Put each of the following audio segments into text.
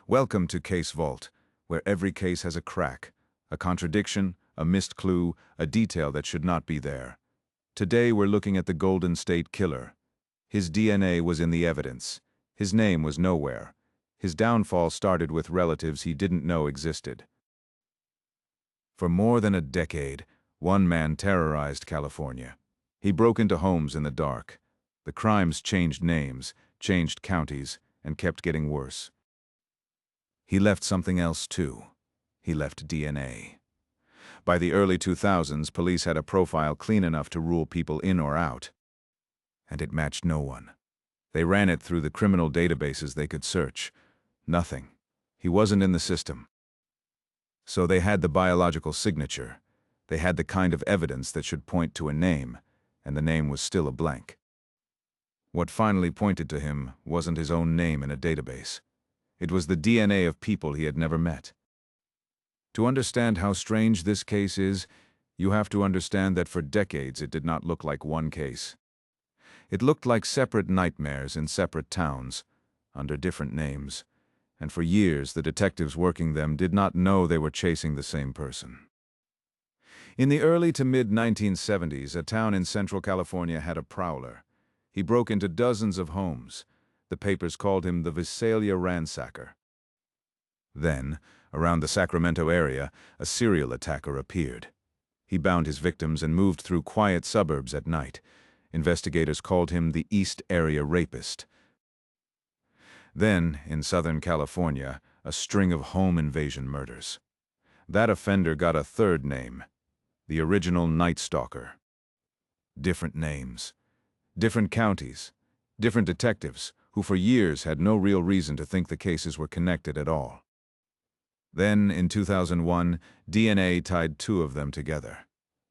Welcome to Case Vault, where every case has a crack, a contradiction, a missed clue, a detail that should not be there. Today we're looking at the Golden State Killer. His DNA was in the evidence. His name was nowhere. His downfall started with relatives he didn't know existed. For more than a decade, one man terrorized California. He broke into homes in the dark. The crimes changed names, changed counties, and kept getting worse. He left something else too. He left DNA. By the early 2000s, police had a profile clean enough to rule people in or out. And it matched no one. They ran it through the criminal databases they could search. Nothing. He wasn't in the system. So they had the biological signature. They had the kind of evidence that should point to a name, and the name was still a blank. What finally pointed to him wasn't his own name in a database. It was the DNA of people he had never met. To understand how strange this case is, you have to understand that for decades it did not look like one case. It looked like separate nightmares in separate towns, under different names, and for years the detectives working them did not know they were chasing the same person. In the early to mid-1970s, a town in Central California had a prowler. He broke into dozens of homes. The papers called him the Visalia Ransacker. Then, around the Sacramento area, a serial attacker appeared. He bound his victims and moved through quiet suburbs at night. Investigators called him the East Area Rapist. Then, in Southern California, a string of home invasion murders. That offender got a third name, the original Night Stalker. Different names, different counties, different detectives, who for years had no real reason to think the cases were connected at all. Then, in 2001, DNA tied two of them together.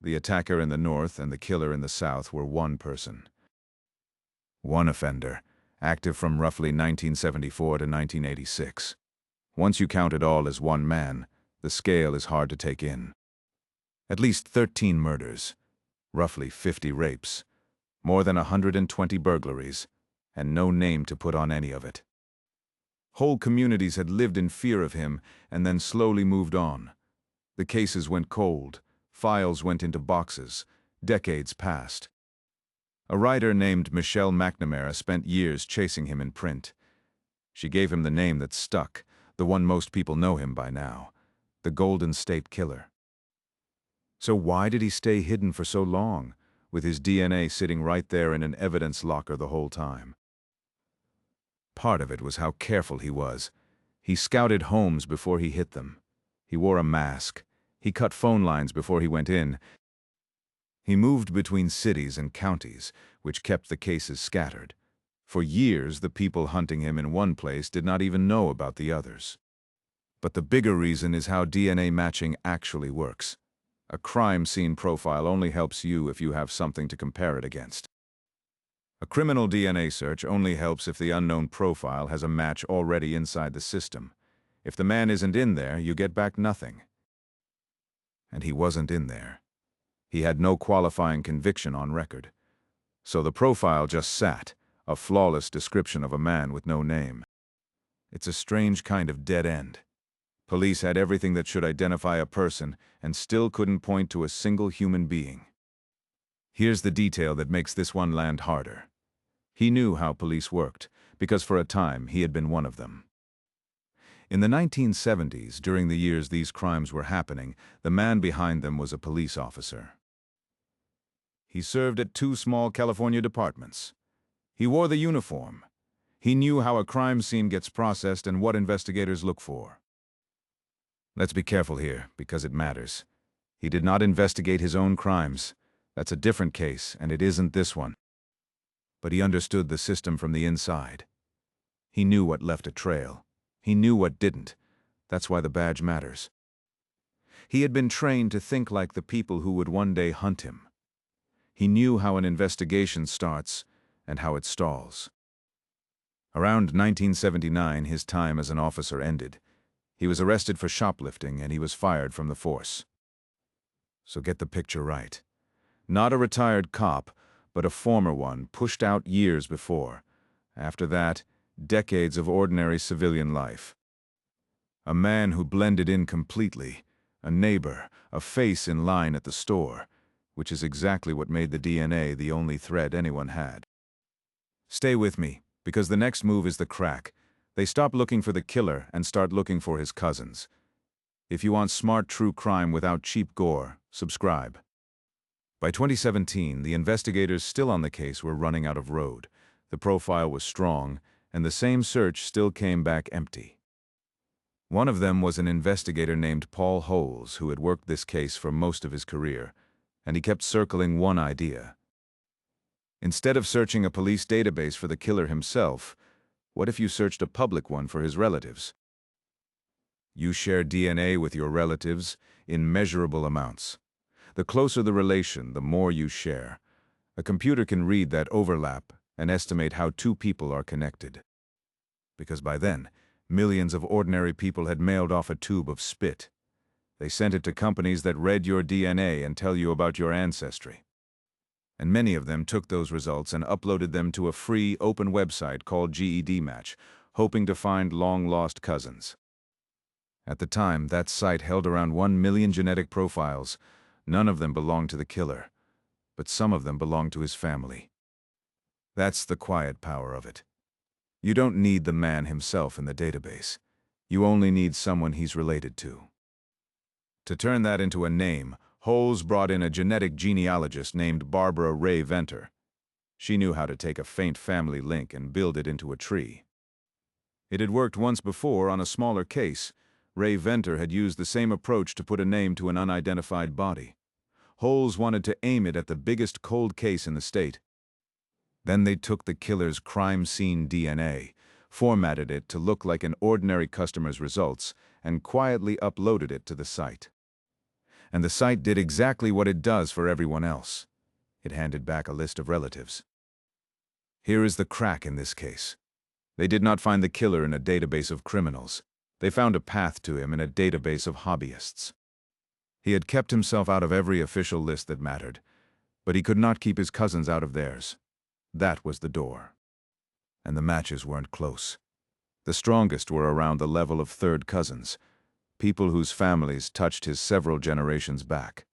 The attacker in the north and the killer in the south were one person. One offender, active from roughly 1974 to 1986. Once you count it all as one man, the scale is hard to take in. At least 13 murders, roughly 50 rapes, more than 120 burglaries, and no name to put on any of it. Whole communities had lived in fear of him and then slowly moved on. The cases went cold, files went into boxes, decades passed. A writer named Michelle McNamara spent years chasing him in print. She gave him the name that stuck, the one most people know him by now, the Golden State Killer. So why did he stay hidden for so long, with his DNA sitting right there in an evidence locker the whole time? Part of it was how careful he was. He scouted homes before he hit them. He wore a mask. He cut phone lines before he went in. He moved between cities and counties, which kept the cases scattered. For years, the people hunting him in one place did not even know about the others. But the bigger reason is how DNA matching actually works. A crime scene profile only helps you if you have something to compare it against. A criminal DNA search only helps if the unknown profile has a match already inside the system. If the man isn't in there, you get back nothing. And he wasn't in there. He had no qualifying conviction on record. So the profile just sat, a flawless description of a man with no name. It's a strange kind of dead end. Police had everything that should identify a person and still couldn't point to a single human being. Here's the detail that makes this one land harder. He knew how police worked, because for a time he had been one of them. In the 1970s, during the years these crimes were happening, the man behind them was a police officer. He served at 2 small California departments. He wore the uniform. He knew how a crime scene gets processed and what investigators look for. Let's be careful here, because it matters. He did not investigate his own crimes. That's a different case, and it isn't this one. But he understood the system from the inside. He knew what left a trail. He knew what didn't. That's why the badge matters. He had been trained to think like the people who would one day hunt him. He knew how an investigation starts and how it stalls. Around 1979, his time as an officer ended. He was arrested for shoplifting and he was fired from the force. So get the picture right. Not a retired cop, but a former one pushed out years before. After that, decades of ordinary civilian life. A man who blended in completely, a neighbor, a face in line at the store, which is exactly what made the DNA the only thread anyone had. Stay with me, because the next move is the crack. They stop looking for the killer and start looking for his cousins. If you want smart true crime without cheap gore, subscribe. By 2017, the investigators still on the case were running out of road. The profile was strong, and the same search still came back empty. One of them was an investigator named Paul Holes, who had worked this case for most of his career, and he kept circling one idea. Instead of searching a police database for the killer himself, what if you searched a public one for his relatives? You share DNA with your relatives in measurable amounts. The closer the relation, the more you share. A computer can read that overlap and estimate how two people are connected. Because by then, millions of ordinary people had mailed off a tube of spit. They sent it to companies that read your DNA and tell you about your ancestry. And many of them took those results and uploaded them to a free, open website called gedmatch, hoping to find long-lost cousins. At the time, that site held around 1 million genetic profiles. None of them belonged to the killer, but some of them belonged to his family. That's the quiet power of it. You don't need the man himself in the database. You only need someone he's related to. To turn that into a name, Holes brought in a genetic genealogist named Barbara Ray Venter. She knew how to take a faint family link and build it into a tree. It had worked once before on a smaller case. Ray Venter had used the same approach to put a name to an unidentified body. Holes wanted to aim it at the biggest cold case in the state. Then they took the killer's crime scene DNA, formatted it to look like an ordinary customer's results, and quietly uploaded it to the site. And the site did exactly what it does for everyone else. It handed back a list of relatives. Here is the crack in this case. They did not find the killer in a database of criminals. They found a path to him in a database of hobbyists. He had kept himself out of every official list that mattered, but he could not keep his cousins out of theirs. That was the door. And the matches weren't close. The strongest were around the level of third cousins, people whose families touched his several generations back.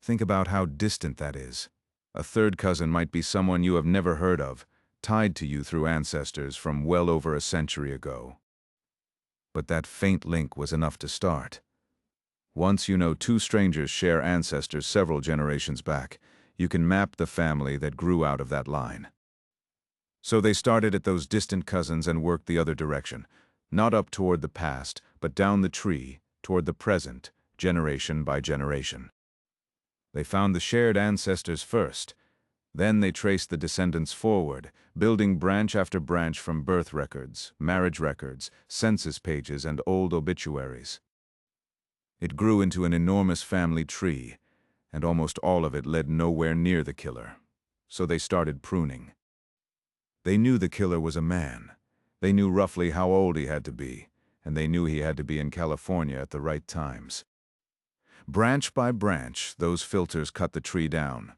Think about how distant that is. A third cousin might be someone you have never heard of, tied to you through ancestors from well over a century ago. But that faint link was enough to start. Once you know two strangers share ancestors several generations back, you can map the family that grew out of that line. So they started at those distant cousins and worked the other direction, not up toward the past, but down the tree, toward the present, generation by generation. They found the shared ancestors first. Then they traced the descendants forward, building branch after branch from birth records, marriage records, census pages, and old obituaries. It grew into an enormous family tree, and almost all of it led nowhere near the killer. So they started pruning. They knew the killer was a man. They knew roughly how old he had to be, and they knew he had to be in California at the right times. Branch by branch, those filters cut the tree down.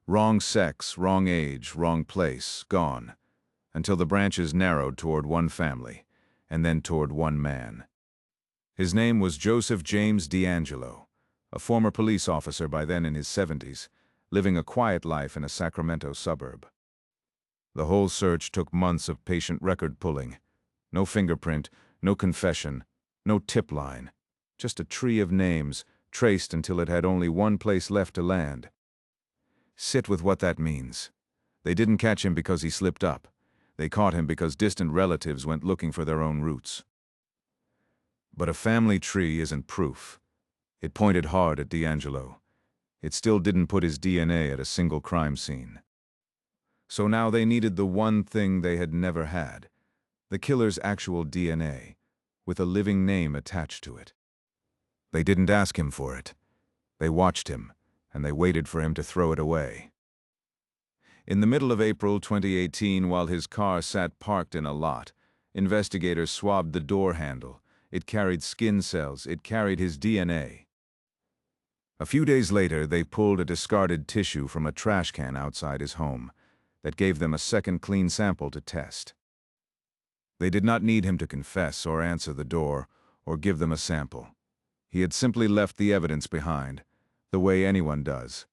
Wrong sex, wrong age, wrong place, gone, until the branches narrowed toward one family, and then toward one man. His name was Joseph James D'Angelo, a former police officer by then in his 70s, living a quiet life in a Sacramento suburb. The whole search took months of patient record pulling. No fingerprint, no confession, no tip line, just a tree of names, traced until it had only one place left to land. Sit with what that means. They didn't catch him because he slipped up. They caught him because distant relatives went looking for their own roots. But a family tree isn't proof. It pointed hard at D'Angelo. It still didn't put his DNA at a single crime scene. So now they needed the one thing they had never had, the killer's actual DNA, with a living name attached to it. They didn't ask him for it. They watched him, and they waited for him to throw it away. In the middle of April 2018, while his car sat parked in a lot, investigators swabbed the door handle. It carried skin cells. It carried his DNA. A few days later, they pulled a discarded tissue from a trash can outside his home. That gave them a second clean sample to test. They did not need him to confess or answer the door or give them a sample. He had simply left the evidence behind, the way anyone does.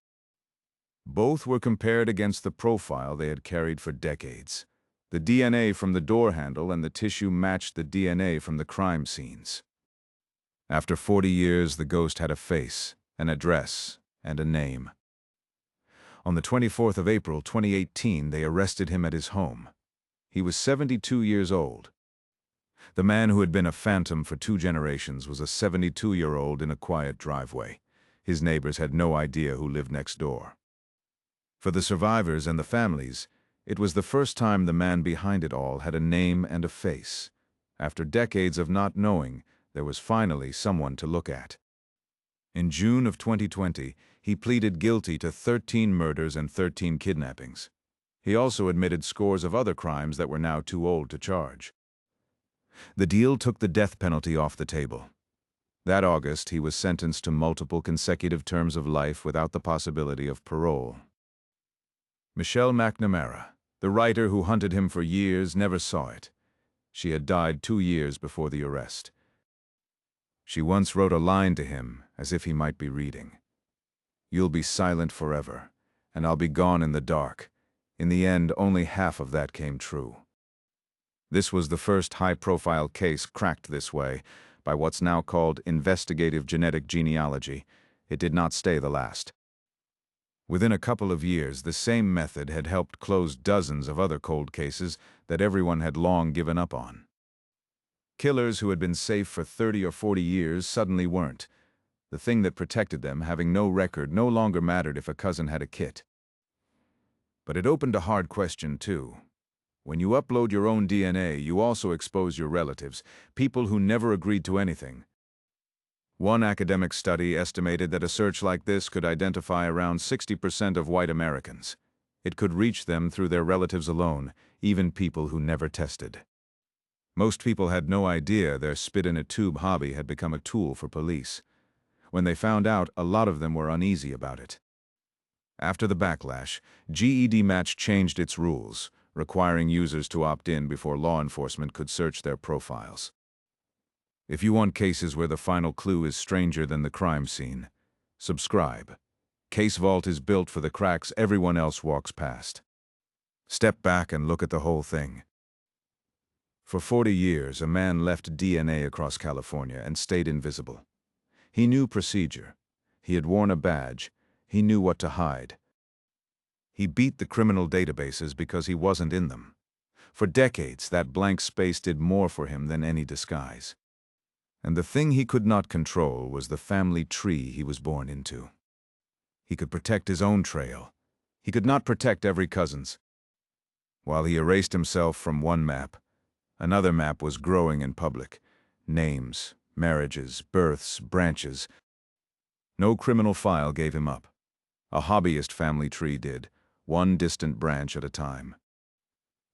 Both were compared against the profile they had carried for decades. The DNA from the door handle and the tissue matched the DNA from the crime scenes. After 40 years, the ghost had a face, an address, and a name. On the 24th of April, 2018, they arrested him at his home. He was 72 years old. The man who had been a phantom for 2 generations was a 72-year-old in a quiet driveway. His neighbors had no idea who lived next door. For the survivors and the families, it was the first time the man behind it all had a name and a face. After decades of not knowing, there was finally someone to look at. In June of 2020, he pleaded guilty to 13 murders and 13 kidnappings. He also admitted scores of other crimes that were now too old to charge. The deal took the death penalty off the table. That August, he was sentenced to multiple consecutive terms of life without the possibility of parole. Michelle McNamara, the writer who hunted him for years, never saw it. She had died 2 years before the arrest. She once wrote a line to him, as if he might be reading. "You'll be silent forever, and I'll be gone in the dark." In the end, only half of that came true. This was the first high-profile case cracked this way, by what's now called investigative genetic genealogy. It did not stay the last. Within a couple of years, the same method had helped close dozens of other cold cases that everyone had long given up on. Killers who had been safe for 30 or 40 years suddenly weren't. The thing that protected them, having no record, no longer mattered if a cousin had a kit. But it opened a hard question, too. When you upload your own DNA, you also expose your relatives, people who never agreed to anything. One academic study estimated that a search like this could identify around 60% of white Americans. It could reach them through their relatives alone, even people who never tested. Most people had no idea their spit-in-a-tube hobby had become a tool for police. When they found out, a lot of them were uneasy about it. After the backlash, gedmatch changed its rules, requiring users to opt in before law enforcement could search their profiles. If you want cases where the final clue is stranger than the crime scene, subscribe. Case Vault is built for the cracks everyone else walks past. Step back and look at the whole thing. For 40 years, a man left DNA across California and stayed invisible. He knew procedure. He had worn a badge. He knew what to hide. He beat the criminal databases because he wasn't in them. For decades, that blank space did more for him than any disguise. And the thing he could not control was the family tree he was born into. He could protect his own trail. He could not protect every cousin's. While he erased himself from one map, another map was growing in public. Names, marriages, births, branches. No criminal file gave him up. A hobbyist family tree did, one distant branch at a time.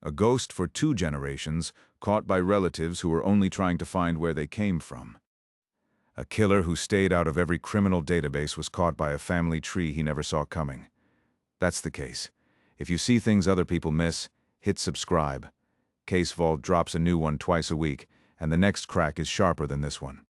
A ghost for 2 generations, caught by relatives who were only trying to find where they came from. A killer who stayed out of every criminal database was caught by a family tree he never saw coming. That's the case. If you see things other people miss, hit subscribe. Case Vault drops a new one twice a week, and the next crack is sharper than this one.